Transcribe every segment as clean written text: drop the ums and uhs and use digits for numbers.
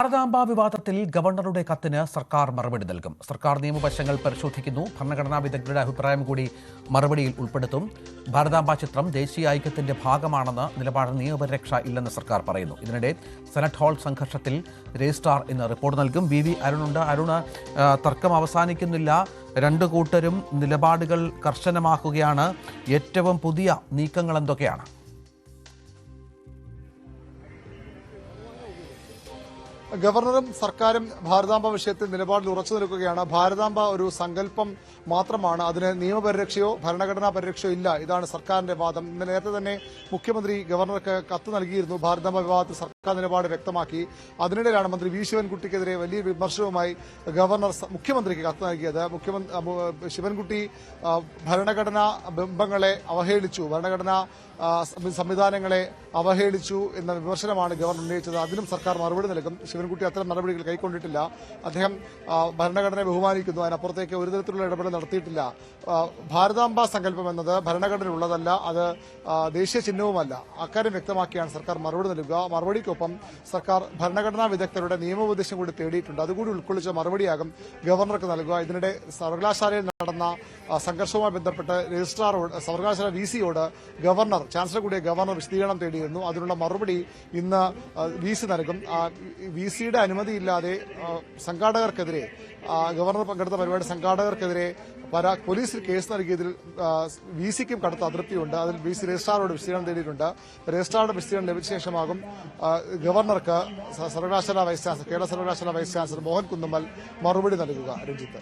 ഭാരതാംബ വിവാദത്തിൽ ഗവർണറുടെ കത്തിന് സർക്കാർ മറുപടി നൽകും. സർക്കാർ നിയമവശങ്ങൾ പരിശോധിക്കുന്നു. ഭരണഘടനാ വിദഗ്ധരുടെ അഭിപ്രായം കൂടി മറുപടിയിൽ ഉൾപ്പെടുത്തും. ഭാരതാംബ ചിത്രം ദേശീയ ഐക്യത്തിന്റെ ഭാഗമാണെന്ന് നിലപാട് നിയമപരിരക്ഷ ഇല്ലെന്ന് സർക്കാർ പറയുന്നു. ഇതിനിടെ സെനറ്റ് ഹാൾ സംഘർഷത്തിൽ രജിസ്ട്രാർ ഇന്ന് റിപ്പോർട്ട് നൽകും. വി അരുണുണ്ട്. തർക്കം അവസാനിക്കുന്നില്ല. രണ്ടു കൂട്ടരും നിലപാടുകൾ കർശനമാക്കുകയാണ്. ഏറ്റവും പുതിയ നീക്കങ്ങൾ എന്തൊക്കെയാണ്? ഗവർണറും സർക്കാരും ഭാരതാംബ വിഷയത്തിൽ നിലപാടിൽ ഉറച്ചു നിൽക്കുകയാണ്. ഭാരതാംബ ഒരു സങ്കല്പം മാത്രമാണ്, അതിന് നിയമപരിരക്ഷയോ ഭരണഘടനാ പരിരക്ഷയോ ഇല്ല. ഇതാണ് സർക്കാരിന്റെ വാദം. നേരത്തെ തന്നെ മുഖ്യമന്ത്രി ഗവർണർക്ക് കത്ത് നൽകിയിരുന്നു. ഭാരതാംബ വിവാദത്തിൽ സർക്കാർ നിലപാട് വ്യക്തമാക്കി. അതിനിടയിലാണ് മന്ത്രി വി ശിവൻകുട്ടിക്കെതിരെ വലിയ വിമർശനവുമായി ഗവർണർ മുഖ്യമന്ത്രിക്ക് കത്ത് നൽകിയത്. ശിവൻകുട്ടി ഭരണഘടനാ ബിംബങ്ങളെ അവഹേളിച്ചു, ഭരണഘടനാ സംവിധാനങ്ങളെ അവഹേളിച്ചു എന്ന വിമർശനമാണ് ഗവർണർ ഉന്നയിച്ചത്. അതിനും സർക്കാർ മറുപടി നൽകും. ശിവൻകുട്ടി അത്തരം നടപടികൾ കൈക്കൊണ്ടിട്ടില്ല. അദ്ദേഹം ഭരണഘടനയെ ബഹുമാനിക്കുന്നു. അതിനപ്പുറത്തേക്ക് ഒരു തരത്തിലുള്ള ഇടപെടൽ നടത്തിയിട്ടില്ല. ഭാരതാംബ സങ്കല്പം എന്നത് ഭരണഘടനയുള്ളതല്ല, അത് ദേശീയ ചിഹ്നവുമല്ല. അക്കാര്യം വ്യക്തമാക്കിയാണ് സർക്കാർ മറുപടി നൽകുക. മറുപടിക്കൊപ്പം സർക്കാർ ഭരണഘടനാ വിദഗ്ധരുടെ നിയമോപദേശം കൂടി തേടിയിട്ടുണ്ട്. അതുകൂടി ഉൾക്കൊള്ളിച്ച മറുപടിയാകും ഗവർണർക്ക് നൽകുക. ഇതിനിടെ സർവകലാശാലയിൽ നടന്ന സംഘർഷവുമായി ബന്ധപ്പെട്ട് രജിസ്ട്രാറോട്, സർവകലാശാല വിസിയോട് ഗവർണർ, ചാൻസലർ കൂടിയ ഗവർണർ വിശദീകരണം തേടിയിരുന്നു. അതിനുള്ള മറുപടി ഇന്ന് വിസി നൽകും. വിസിയുടെ അനുമതിയില്ലാതെ സംഘാടകർക്കെതിരെ, ഗവർണർ പങ്കെടുത്ത പരിപാടി സംഘാടകർക്കെതിരെ പോലീസിൽ കേസ് നൽകിയതിൽ വിസിക്കും കടുത്ത അതൃപ്തിയുണ്ട്. അതിൽ വിസി രജിസ്ട്രാറോട് വിശദീകരണം തേടിയിട്ടുണ്ട്. രജിസ്ട്രാറുടെ വിശദീകരണം ലഭിച്ച ശേഷമാകും ഗവർണർക്ക് സർവകലാശാല വൈസ് ചാൻസലർ, കേരള സർവകലാശാല വൈസ് ചാൻസലർ മോഹൻ കുന്നുമ്മൽ മറുപടി നൽകുക. രഞ്ജിത്ത്,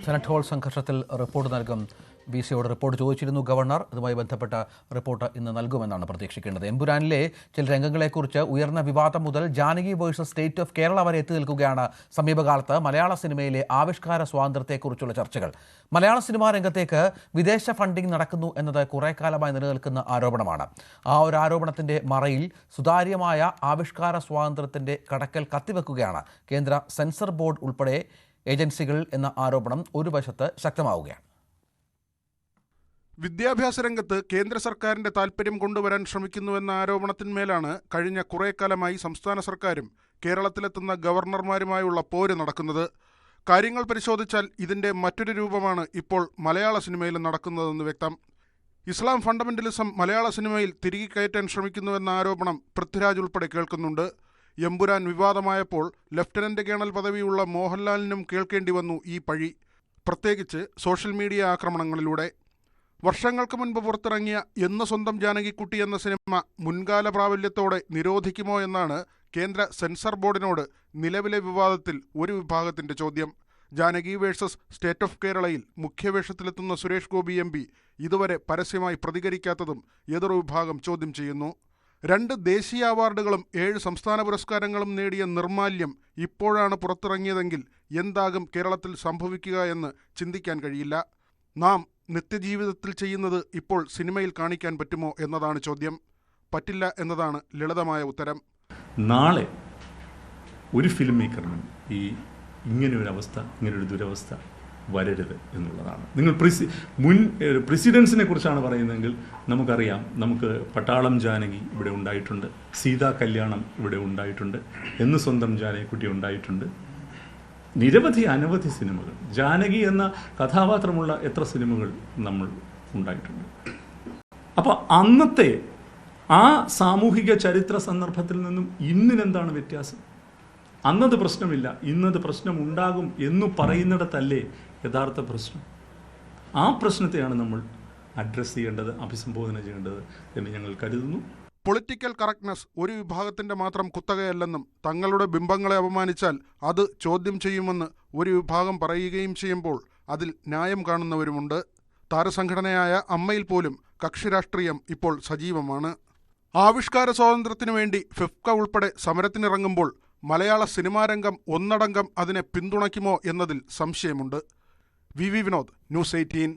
സെനറ്റ് ഹാൾ സംഘർഷത്തിൽ റിപ്പോർട്ട് നൽകും. വി സിയോട് റിപ്പോർട്ട് ചോദിച്ചിരുന്നു ഗവർണർ. അതുമായി ബന്ധപ്പെട്ട റിപ്പോർട്ട് ഇന്ന് നൽകുമെന്നാണ് പ്രതീക്ഷിക്കേണ്ടത്. എമ്പുരാനിലെ ചില രംഗങ്ങളെക്കുറിച്ച് ഉയർന്ന വിവാദം മുതൽ Janaki versus state of Kerala വരെ എത്തി നിൽക്കുകയാണ് സമീപകാലത്ത് മലയാള സിനിമയിലെ ആവിഷ്കാര സ്വാതന്ത്ര്യത്തെക്കുറിച്ചുള്ള ചർച്ചകൾ. മലയാള സിനിമാ രംഗത്തേക്ക് വിദേശ ഫണ്ടിംഗ് നടക്കുന്നു എന്നത് കുറേ കാലമായി നിലനിൽക്കുന്ന ആരോപണമാണ്. ആ ഒരു ആരോപണത്തിന്റെ മറയിൽ സുതാര്യമായ ആവിഷ്കാര സ്വാതന്ത്ര്യത്തിന്റെ കടക്കൽ കത്തിവെക്കുകയാണ് കേന്ദ്ര സെൻസർ ബോർഡ് ഉൾപ്പെടെ ഏജൻസികൾ എന്ന ആരോപണം ഒരു വശത്ത് ശക്തമാവുകയാണ്. വിദ്യാഭ്യാസ രംഗത്ത് കേന്ദ്ര സർക്കാരിന്റെ താൽപര്യം കൊണ്ടുവരാൻ ശ്രമിക്കുന്നുവെന്ന ആരോപണത്തിന്മേലാണ് കഴിഞ്ഞ കുറേ കാലമായി സംസ്ഥാന സർക്കാരും കേരളത്തിലെത്തുന്ന ഗവർണർമാരുമായുള്ള പോര് നടക്കുന്നത്. കാര്യങ്ങൾ പരിശോധിച്ചാൽ ഇതിന്റെ മറ്റൊരു രൂപമാണ് ഇപ്പോൾ മലയാള സിനിമയിൽ നടക്കുന്നതെന്ന് വ്യക്തം. ഇസ്ലാം ഫണ്ടമെന്റലിസം മലയാള സിനിമയിൽ തിരികെ കയറ്റാൻ ശ്രമിക്കുന്നുവെന്ന ആരോപണം പൃഥ്വിരാജ് ഉൾപ്പെടെ കേൾക്കുന്നുണ്ട്. എമ്പുരാൻ വിവാദമായപ്പോൾ ലഫ്റ്റനന്റ് കേണൽ പദവിയുള്ള മോഹൻലാലിനും കേൾക്കേണ്ടി വന്നു ഈ പഴി, പ്രത്യേകിച്ച് സോഷ്യൽ മീഡിയ ആക്രമണങ്ങളിലൂടെ. വർഷങ്ങൾക്ക് മുൻപ് പുറത്തിറങ്ങിയ എന്ന് സ്വന്തം ജാനകിക്കുട്ടി എന്ന സിനിമ മുൻകാല പ്രാബല്യത്തോടെ നിരോധിക്കുമോ എന്നാണ് കേന്ദ്ര സെൻസർ ബോർഡിനോട് നിലവിലെ വിവാദത്തിൽ ഒരു വിഭാഗത്തിന്റെ ചോദ്യം. ജാനകി വേഴ്സസ് സ്റ്റേറ്റ് ഓഫ് കേരളയിൽ മുഖ്യവേഷത്തിലെത്തുന്ന സുരേഷ് ഗോപി MP ഇതുവരെ പരസ്യമായി പ്രതികരിക്കാത്തതും എതിർ വിഭാഗം ചോദ്യം ചെയ്യുന്നു. 2 ദേശീയ അവാർഡുകളും 7 സംസ്ഥാന പുരസ്കാരങ്ങളും നേടിയ നിർമാല്യം ഇപ്പോഴാണ് പുറത്തിറങ്ങിയതെങ്കിൽ എന്താകും കേരളത്തിൽ സംഭവിക്കുക എന്ന് ചിന്തിക്കാൻ കഴിയില്ല. നാം നിത്യജീവിതത്തിൽ ചെയ്യുന്നത് ഇപ്പോൾ സിനിമയിൽ കാണിക്കാൻ പറ്റുമോ എന്നതാണ് ചോദ്യം. പറ്റില്ല എന്നതാണ് ലളിതമായ ഉത്തരം. നാളെ ഒരു ഫിലിം മേക്കറിനും ഇങ്ങനൊരു ദുരവസ്ഥ വരരുത് എന്നുള്ളതാണ്. നിങ്ങൾ പ്രസിഡൻസിനെ കുറിച്ചാണ് പറയുന്നതെങ്കിൽ നമുക്കറിയാം, നമുക്ക് പട്ടാളം ജാനകി ഇവിടെ ഉണ്ടായിട്ടുണ്ട്, സീതാ കല്യാണം ഇവിടെ ഉണ്ടായിട്ടുണ്ട്, എന്ന് സ്വന്തം ജാനകിക്കുട്ടി ഉണ്ടായിട്ടുണ്ട്, അനവധി സിനിമകൾ, ജാനകി എന്ന കഥാപാത്രമുള്ള എത്ര സിനിമകൾ നമ്മൾ ഉണ്ടായിട്ടുണ്ട്. അപ്പോൾ അന്നത്തെ ആ സാമൂഹിക ചരിത്ര സന്ദർഭത്തിൽ നിന്നും ഇന്നിനെന്താണ് വ്യത്യാസം? അന്നത് പ്രശ്നമില്ല, ഇന്നത് പ്രശ്നം ഉണ്ടാകും എന്നു പറയുന്നിടത്തല്ലേ യഥാർത്ഥ പ്രശ്നം. ആ പ്രശ്നത്തെയാണ് നമ്മൾ അഡ്രസ്സ് ചെയ്യേണ്ടത്, അഭിസംബോധന ചെയ്യേണ്ടത് എന്ന് ഞങ്ങൾ കരുതുന്നു. പൊളിറ്റിക്കൽ കറക്റ്റ്നെസ് ഒരു വിഭാഗത്തിന്റെ മാത്രം കുത്തകയല്ലെന്നും തങ്ങളുടെ ബിംബങ്ങളെ അപമാനിച്ചാൽ അത് ചോദ്യം ചെയ്യുമെന്ന് ഒരു വിഭാഗം പറയുകയും ചെയ്യുമ്പോൾ അതിൽ ന്യായം കാണുന്നവരുമുണ്ട്. താരസംഘടനയായ അമ്മയിൽ പോലും കക്ഷി രാഷ്ട്രീയം ഇപ്പോൾ സജീവമാണ്. ആവിഷ്കാര സ്വാതന്ത്ര്യത്തിനു വേണ്ടി ഫിഫ്ക ഉൾപ്പെടെ സമരത്തിനിറങ്ങുമ്പോൾ മലയാള സിനിമാരംഗം ഒന്നടങ്കം അതിനെ പിന്തുണയ്ക്കുമോ എന്നതിൽ സംശയമുണ്ട്. വി വിനോദ്, ന്യൂസ് 18.